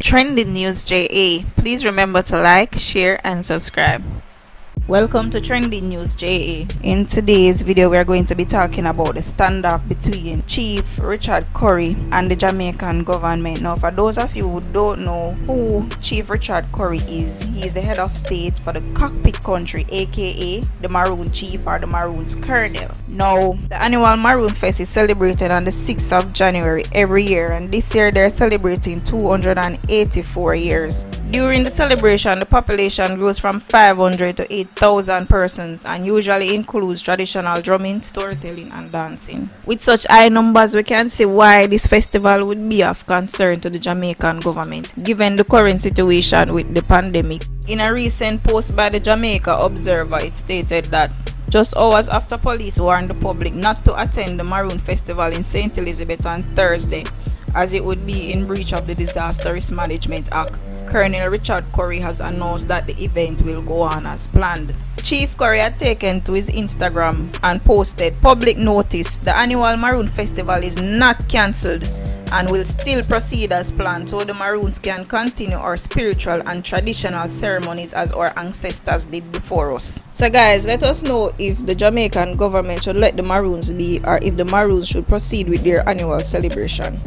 Trending News JA. Please remember to like, share, and subscribe. Welcome to Trending News JA. In today's video, we are going to be talking about the standoff between Chief Richard Currie and the Jamaican government. Now, for those of you who don't know who Chief Richard Currie is, he is the head of state for the cockpit country, aka the Maroon Chief or the Maroon's Colonel. Now, the annual Maroon Fest is celebrated on the 6th of January every year, and this year they're celebrating 284 years. During the celebration, the population grows from 500 to 8,000 persons and usually includes traditional drumming, storytelling, and dancing. With such high numbers, we can see why this festival would be of concern to the Jamaican government, given the current situation with the pandemic. In a recent post by the Jamaica Observer, it stated that just hours after police warned the public not to attend the Maroon Festival in St. Elizabeth on Thursday, as it would be in breach of the Disaster Risk Management Act, Colonel Richard Currie has announced that the event will go on as planned. Chief Currie had taken to his Instagram and posted, "Public notice, the annual Maroon Festival is not cancelled and will still proceed as planned, so the Maroons can continue our spiritual and traditional ceremonies as our ancestors did before us." So guys, let us know if the Jamaican government should let the Maroons be or if the Maroons should proceed with their annual celebration.